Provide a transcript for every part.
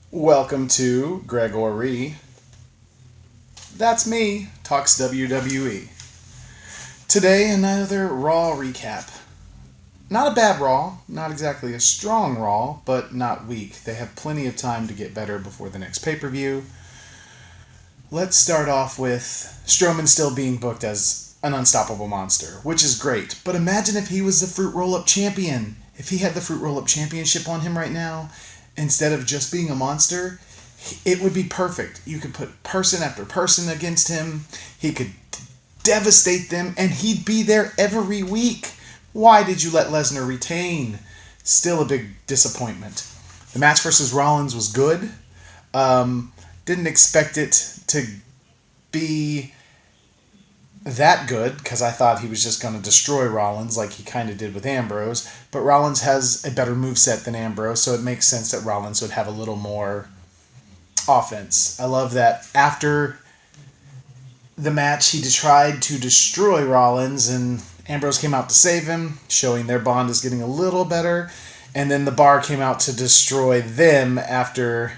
Welcome to Gregory. That's me, Talks WWE. Today, another Raw recap. Not a bad Raw, not exactly a strong Raw, but not weak. They have plenty of time to get better before the next pay per view. Let's start off with Strowman still being booked as an unstoppable monster, which is great. But imagine if he was the Fruit Roll Up champion. If he had the Fruit Roll Up championship on him right now, instead of just being a monster, it would be perfect. You could put person after person against him. He could devastate them, and he'd be there every week. Why did you let Lesnar retain? Still a big disappointment. The match versus Rollins was good. Didn't expect it to be that good because I thought he was just going to destroy Rollins like he kind of did with Ambrose. But Rollins has a better moveset than Ambrose, so it makes sense that Rollins would have a little more offense. I love that after the match he tried to destroy Rollins and Ambrose came out to save him, showing their bond is getting a little better. And then the Bar came out to destroy them after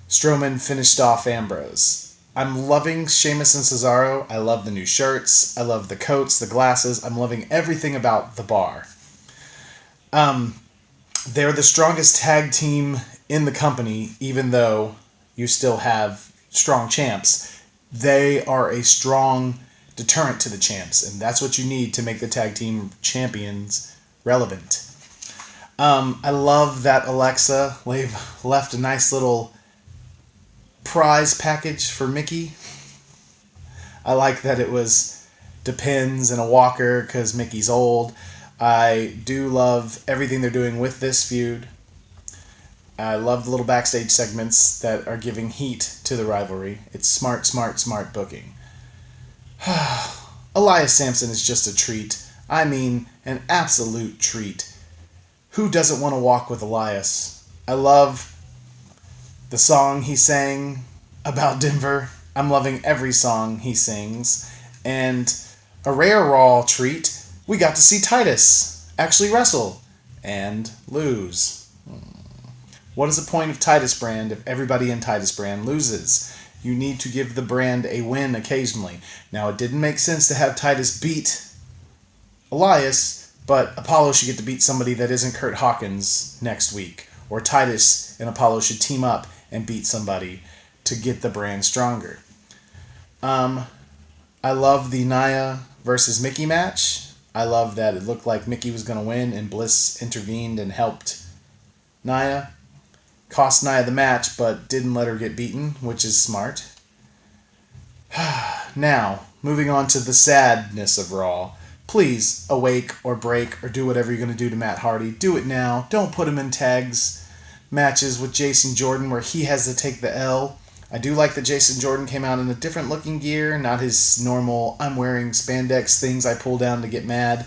Strowman finished off Ambrose. I'm loving Sheamus and Cesaro. I love the new shirts. I love the coats, the glasses. I'm loving everything about the Bar. They're the strongest tag team in the company, even though you still have strong champs. They are a strong deterrent to the champs, and that's what you need to make the tag team champions relevant. I love that Alexa left a nice little prize package for Mickey. I like that it was Depends and a walker because Mickey's old. I do love everything they're doing with this feud. I love the little backstage segments that are giving heat to the rivalry. It's smart booking. Elias Sampson is just a treat. I mean, an absolute treat. Who doesn't want to walk with Elias? I love the song he sang about Denver. I'm loving every song he sings. And a rare Raw treat, we got to see Titus actually wrestle and lose. What is the point of Titus Brand if everybody in Titus Brand loses? You need to give the brand a win occasionally. Now, it didn't make sense to have Titus beat Elias, but Apollo should get to beat somebody that isn't Kurt Hawkins next week. Or Titus and Apollo should team up and beat somebody to get the brand stronger. I love the Nia versus Mickey match. I love that it looked like Mickey was going to win and Bliss intervened and helped Nia. Cost Nia the match, but didn't let her get beaten, which is smart. Now, moving on to the sadness of Raw. Please, awake or break or do whatever you're going to do to Matt Hardy. Do it now. Don't put him in tags matches with Jason Jordan where he has to take the L. I do like that Jason Jordan came out in a different looking gear, not his normal, I'm wearing spandex things I pull down to get mad.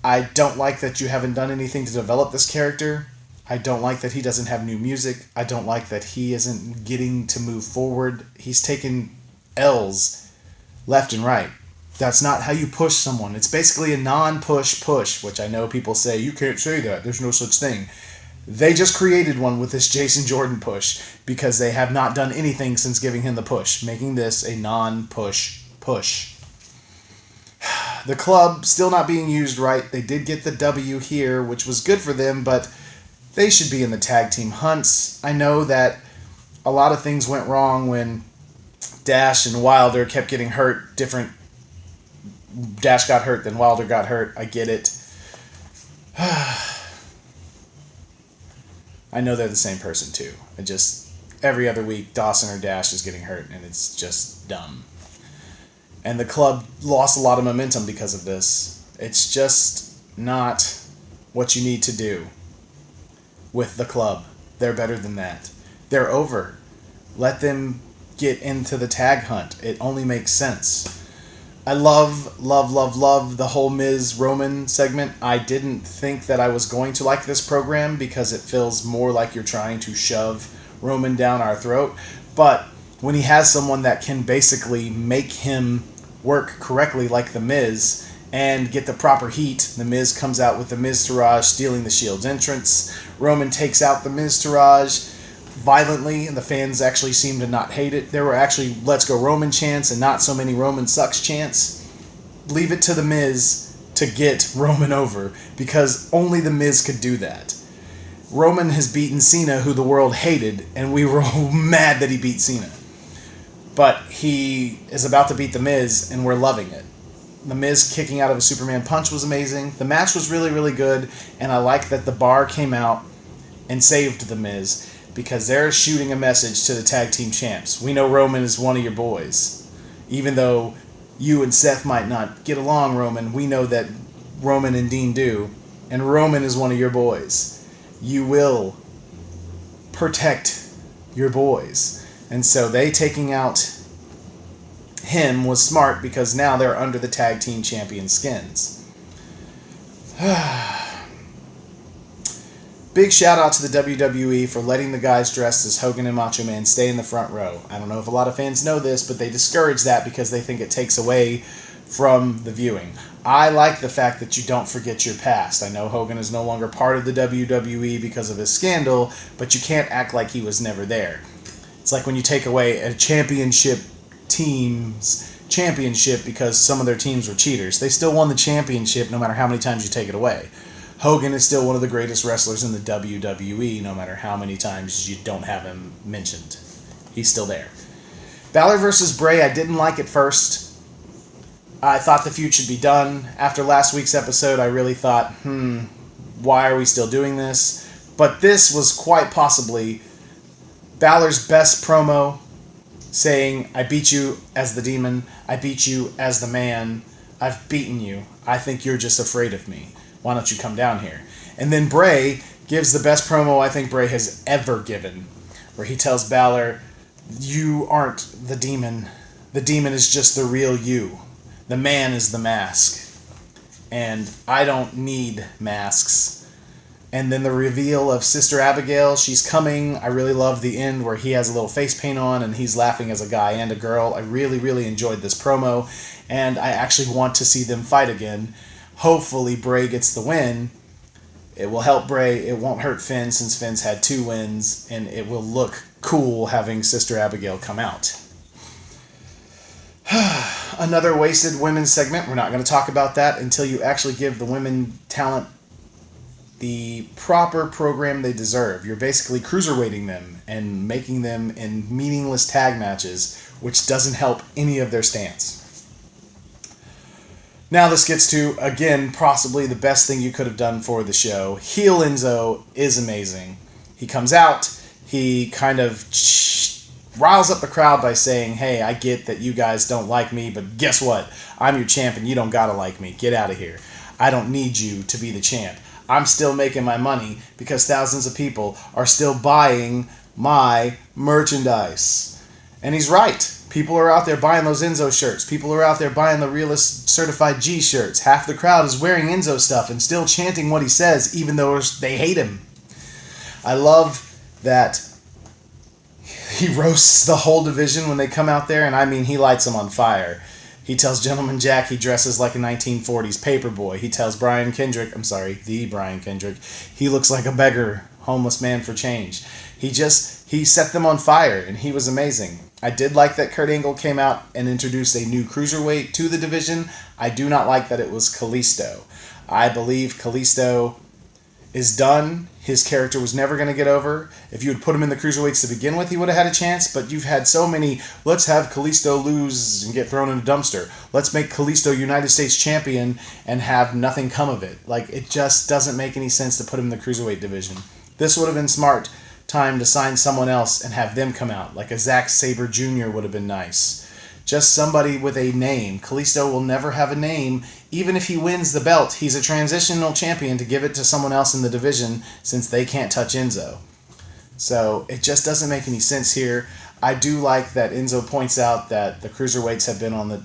I don't like that you haven't done anything to develop this character. I don't like that he doesn't have new music. I don't like that he isn't getting to move forward. He's taken L's left and right. That's not how you push someone. It's basically a non-push push, which I know people say, you can't say that. There's no such thing. They just created one with this Jason Jordan push because they have not done anything since giving him the push, making this a non-push push. The club still not being used right. They did get the W here, which was good for them, but they should be in the tag team hunts. I know that a lot of things went wrong when Dash and Wilder kept getting hurt. Dash got hurt, then Wilder got hurt. I get it. I know they're the same person too. Every other week, Dawson or Dash is getting hurt, and it's just dumb. And the club lost a lot of momentum because of this. It's just not what you need to do with the club. They're better than that. They're over. Let them get into the tag hunt. It only makes sense. I love the whole Miz Roman segment. I didn't think that I was going to like this program because it feels more like you're trying to shove Roman down our throat. But when he has someone that can basically make him work correctly like The Miz and get the proper heat, The Miz comes out with the Miztourage stealing the Shield's entrance. Roman takes out the Miztourage. violently, and the fans actually seemed to not hate it. There were actually "Let's Go Roman" chants and not so many "Roman sucks" chants. Leave it to The Miz to get Roman over, because only The Miz could do that. Roman has beaten Cena, who the world hated, and we were all mad that he beat Cena. But he is about to beat The Miz, and we're loving it. The Miz kicking out of a Superman punch was amazing. The match was really, really good, and I like that the Bar came out and saved The Miz, because they're shooting a message to the tag team champs. We know Roman is one of your boys. Even though you and Seth might not get along, Roman, we know that Roman and Dean do, and Roman is one of your boys. You will protect your boys. And so they taking out him was smart, because now they're under the tag team champion skins. Big shout out to the WWE for letting the guys dressed as Hogan and Macho Man stay in the front row. I don't know if a lot of fans know this, but they discourage that because they think it takes away from the viewing. I like the fact that you don't forget your past. I know Hogan is no longer part of the WWE because of his scandal, but you can't act like he was never there. It's like when you take away a championship team's championship because some of their teams were cheaters. They still won the championship no matter how many times you take it away. Hogan is still one of the greatest wrestlers in the WWE no matter how many times you don't have him mentioned. He's still there. Balor versus Bray, I didn't like at first. I thought the feud should be done. After last week's episode, I really thought, why are we still doing this? But this was quite possibly Balor's best promo, saying, I beat you as the Demon, I beat you as the Man, I've beaten you, I think you're just afraid of me. Why don't you come down here? And then Bray gives the best promo I think Bray has ever given, where he tells Balor, you aren't the Demon. The Demon is just the real you. The Man is the mask. And I don't need masks. And then the reveal of Sister Abigail, she's coming. I really love the end where he has a little face paint on and he's laughing as a guy and a girl. I really, really enjoyed this promo, and I actually want to see them fight again. Hopefully Bray gets the win. It will help Bray. It won't hurt Finn, since Finn's had 2 wins, and it will look cool having Sister Abigail come out. Another wasted women's segment. We're not going to talk about that until you actually give the women talent the proper program they deserve. You're basically cruiserweighting them and making them in meaningless tag matches, which doesn't help any of their stance. Now this gets to, again, possibly the best thing you could have done for the show. Heel Enzo is amazing. He comes out, he kind of riles up the crowd by saying, hey, I get that you guys don't like me, but guess what? I'm your champ and you don't gotta like me. Get out of here. I don't need you to be the champ. I'm still making my money because thousands of people are still buying my merchandise. And he's right. People are out there buying those Enzo shirts. People are out there buying the Realist Certified G shirts. Half the crowd is wearing Enzo stuff and still chanting what he says, even though they hate him. I love that he roasts the whole division when they come out there, and I mean, he lights them on fire. He tells Gentleman Jack he dresses like a 1940s paperboy. He tells the Brian Kendrick, he looks like a beggar, homeless man for change. He set them on fire, and he was amazing. I did like that Kurt Angle came out and introduced a new cruiserweight to the division. I do not like that it was Kalisto. I believe Kalisto is done. His character was never going to get over. If you had put him in the cruiserweights to begin with, he would have had a chance, but you've had so many, let's have Kalisto lose and get thrown in a dumpster. Let's make Kalisto United States champion and have nothing come of it. Like, it just doesn't make any sense to put him in the cruiserweight division. This would have been smart time to sign someone else and have them come out. Like a Zack Sabre Jr. would have been nice. Just somebody with a name. Kalisto will never have a name. Even if he wins the belt, he's a transitional champion to give it to someone else in the division, since they can't touch Enzo. So it just doesn't make any sense here. I do like that Enzo points out that the cruiserweights have been on the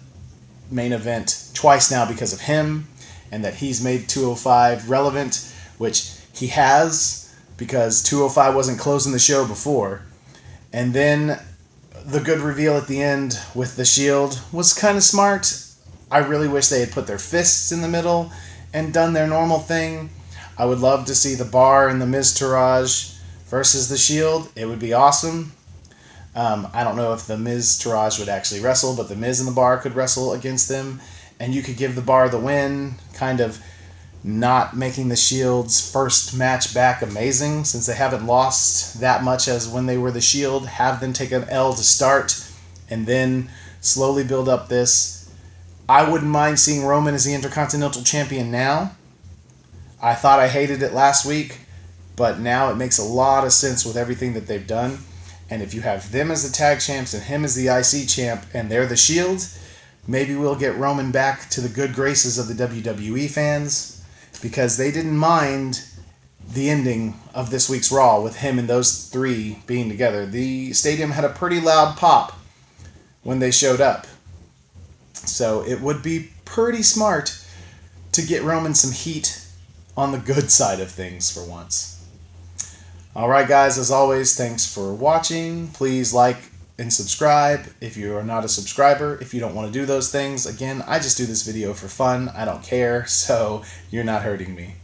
main event twice now because of him, and that he's made 205 relevant, which he has, because 205 wasn't closing the show before. And then the good reveal at the end with the Shield was kind of smart. I really wish they had put their fists in the middle and done their normal thing. I would love to see the Bar and the Miztourage versus the Shield, it would be awesome. I don't know if the Miz Taraj would actually wrestle, but the Miz and the Bar could wrestle against them, and you could give the Bar the win, kind of not making the Shield's first match back amazing, since they haven't lost that much as when they were the Shield. Have them take an L to start, and then slowly build up this. I wouldn't mind seeing Roman as the Intercontinental Champion now. I thought I hated it last week, but now it makes a lot of sense with everything that they've done. And if you have them as the tag champs and him as the IC champ and they're the Shield, maybe we'll get Roman back to the good graces of the WWE fans, because they didn't mind the ending of this week's Raw with him and those three being together. The stadium had a pretty loud pop when they showed up. So it would be pretty smart to get Roman some heat on the good side of things for once. Alright guys, as always, thanks for watching. Please like and subscribe if you are not a subscriber. If you don't want to do those things, again, I just do this video for fun. I don't care, so you're not hurting me.